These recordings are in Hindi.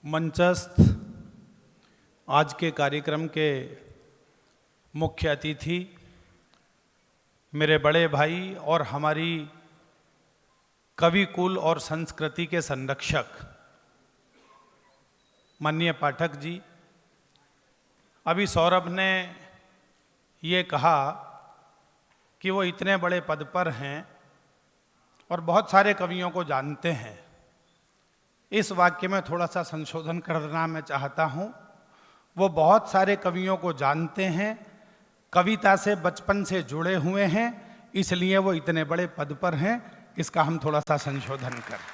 मंचस्थ आज के कार्यक्रम के मुख्य अतिथि मेरे बड़े भाई और हमारी कवि कुल और संस्कृति के संरक्षक माननीय पाठक जी, अभी सौरभ ने ये कहा कि वो इतने बड़े पद पर हैं और बहुत सारे कवियों को जानते हैं। इस वाक्य में थोड़ा सा संशोधन करना मैं चाहता हूँ। वो बहुत सारे कवियों को जानते हैं, कविता से बचपन से जुड़े हुए हैं, इसलिए वो इतने बड़े पद पर हैं। इसका हम थोड़ा सा संशोधन करें,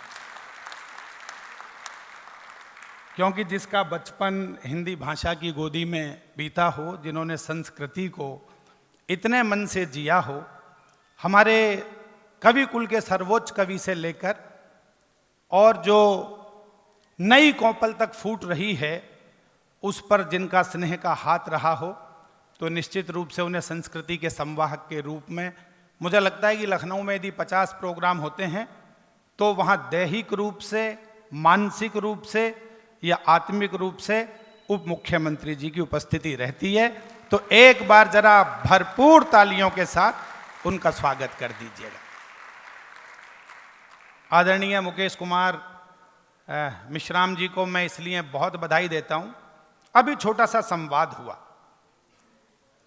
क्योंकि जिसका बचपन हिंदी भाषा की गोदी में बीता हो, जिन्होंने संस्कृति को इतने मन से जिया हो, हमारे कवि कुल के सर्वोच्च कवि से लेकर और जो नई कौपल तक फूट रही है, उस पर जिनका स्नेह का हाथ रहा हो, तो निश्चित रूप से उन्हें संस्कृति के संवाहक के रूप में, मुझे लगता है कि लखनऊ में यदि 50 प्रोग्राम होते हैं तो वहाँ दैहिक रूप से, मानसिक रूप से या आत्मिक रूप से उप मुख्यमंत्री जी की उपस्थिति रहती है। तो एक बार जरा भरपूर तालियों के साथ उनका स्वागत कर दीजिएगा। आदरणीय मुकेश कुमार मिश्राम जी को मैं इसलिए बहुत बधाई देता हूं। अभी छोटा सा संवाद हुआ,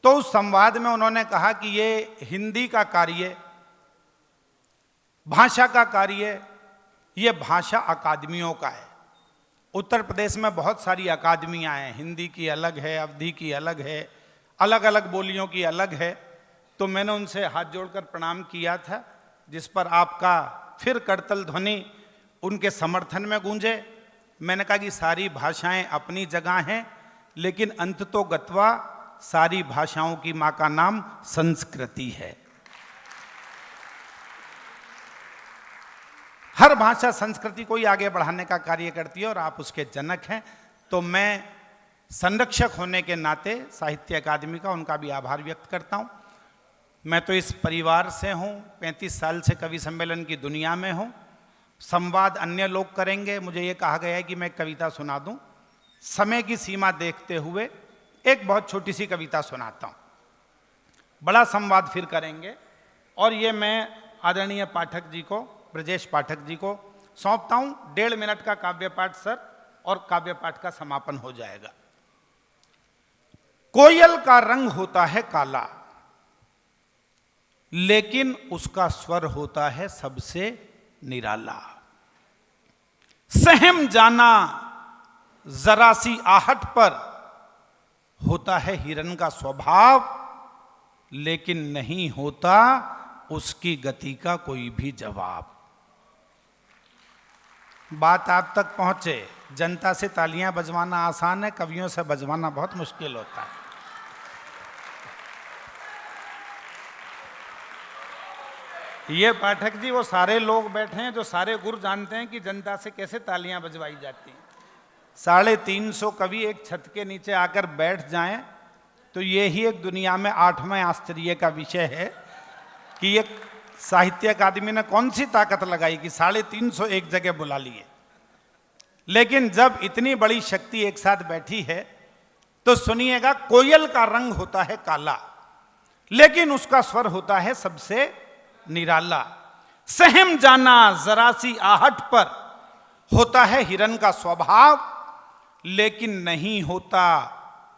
तो उस संवाद में उन्होंने कहा कि ये हिंदी का कार्य, भाषा का कार्य, ये भाषा अकादमियों का है। उत्तर प्रदेश में बहुत सारी अकादमियां हैं, हिंदी की अलग है, अवधी की अलग है, अलग अलग बोलियों की अलग है। तो मैंने उनसे हाथ जोड़कर प्रणाम किया था, जिस पर आपका फिर करतल ध्वनि उनके समर्थन में गूंजे। मैंने कहा कि सारी भाषाएं अपनी जगह हैं, लेकिन अंततो गत्वा सारी भाषाओं की मां का नाम संस्कृति है। हर भाषा संस्कृति को ही आगे बढ़ाने का कार्य करती है और आप उसके जनक हैं। तो मैं संरक्षक होने के नाते साहित्य अकादमी का उनका भी आभार व्यक्त करता हूं। मैं तो इस परिवार से हूं, 35 साल से कवि सम्मेलन की दुनिया में हूं। संवाद अन्य लोग करेंगे, मुझे ये कहा गया है कि मैं कविता सुना दूं। समय की सीमा देखते हुए एक बहुत छोटी सी कविता सुनाता हूं, बड़ा संवाद फिर करेंगे। और ये मैं आदरणीय पाठक जी को, ब्रजेश पाठक जी को सौंपता हूं। 1.5 मिनट का काव्य पाठ सर, और काव्य पाठ का समापन हो जाएगा। कोयल का रंग होता है काला, लेकिन उसका स्वर होता है सबसे निराला। सहम जाना जरा सी आहट पर होता है हिरन का स्वभाव, लेकिन नहीं होता उसकी गति का कोई भी जवाब। बात आप तक पहुंचे। जनता से तालियां बजवाना आसान है, कवियों से बजवाना बहुत मुश्किल होता है। ये पाठक जी वो सारे लोग बैठे हैं जो सारे गुर जानते हैं कि जनता से कैसे तालियां बजवाई जाती हैं। 350 कवि एक छत के नीचे आकर बैठ जाएं तो ये ही एक दुनिया में 8वें आश्चर्य का विषय है कि ये साहित्य अकादमी ने कौन सी ताकत लगाई कि 350 एक जगह बुला लिए। लेकिन जब इतनी बड़ी शक्ति एक साथ बैठी है तो सुनिएगा, कोयल का रंग होता है काला, लेकिन उसका स्वर होता है सबसे निराला। सहम जाना जरा सी आहट पर होता है हिरन का स्वभाव, लेकिन नहीं होता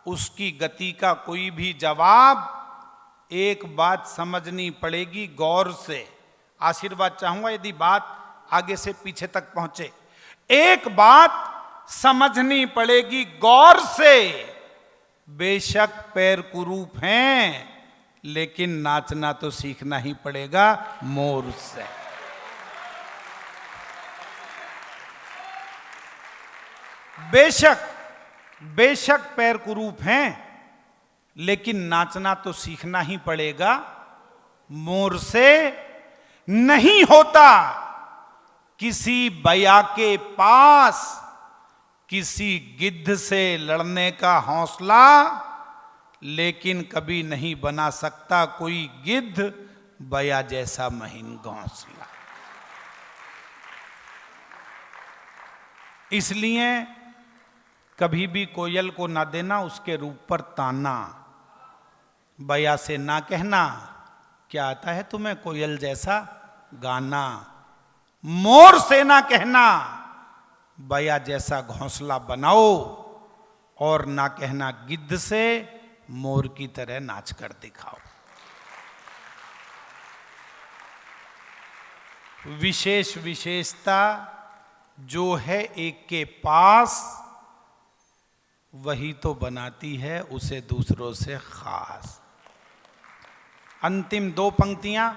उसकी गति का कोई भी जवाब। एक बात समझनी पड़ेगी गौर से। आशीर्वाद चाहूंगा यदि बात आगे से पीछे तक पहुंचे। एक बात समझनी पड़ेगी गौर से, बेशक पैर कुरूप हैं, लेकिन नाचना तो सीखना ही पड़ेगा मोर से। बेशक पैर कुरूप हैं, लेकिन नाचना तो सीखना ही पड़ेगा मोर से। नहीं होता किसी बया के पास किसी गिद्ध से लड़ने का हौसला, लेकिन कभी नहीं बना सकता कोई गिद्ध बया जैसा महीन घोंसला। इसलिए कभी भी कोयल को ना देना उसके रूप पर ताना, बया से ना कहना क्या आता है तुम्हें कोयल जैसा गाना, मोर से ना कहना बया जैसा घोंसला बनाओ, और ना कहना गिद्ध से मोर की तरह नाच कर दिखाओ। विशेष विशेषता जो है एक के पास, वही तो बनाती है उसे दूसरों से खास। अंतिम दो पंक्तियां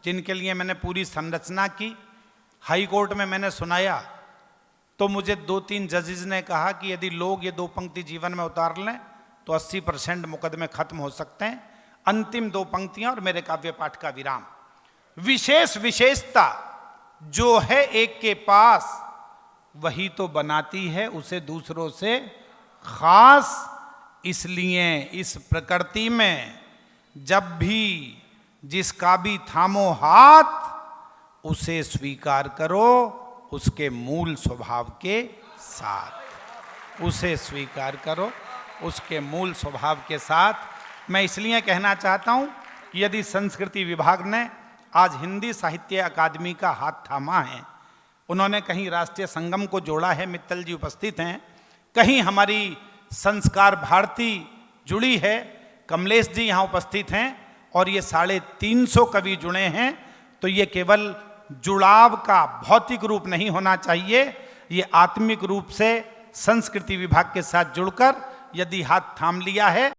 जिनके लिए मैंने पूरी संरचना की, हाई कोर्ट में मैंने सुनाया तो मुझे 2-3 जजेस ने कहा कि यदि लोग ये 2 पंक्ति जीवन में उतार लें तो 80% मुकदमे खत्म हो सकते हैं। अंतिम 2 पंक्तियां और मेरे काव्य पाठ का विराम। विशेष विशेषता जो है एक के पास, वही तो बनाती है उसे दूसरों से खास। इसलिए इस प्रकृति में जब भी जिसका भी थामो हाथ, उसे स्वीकार करो उसके मूल स्वभाव के साथ, उसे स्वीकार करो उसके मूल स्वभाव के साथ। मैं इसलिए कहना चाहता हूं कि यदि संस्कृति विभाग ने आज हिंदी साहित्य अकादमी का हाथ थामा है, उन्होंने कहीं राष्ट्रीय संगम को जोड़ा है, मित्तल जी उपस्थित हैं, कहीं हमारी संस्कार भारती जुड़ी है, कमलेश जी यहाँ उपस्थित हैं, और ये 350 कवि जुड़े हैं, तो ये केवल जुड़ाव का भौतिक रूप नहीं होना चाहिए, ये आत्मिक रूप से संस्कृति विभाग के साथ जुड़कर यदि हाथ थाम लिया है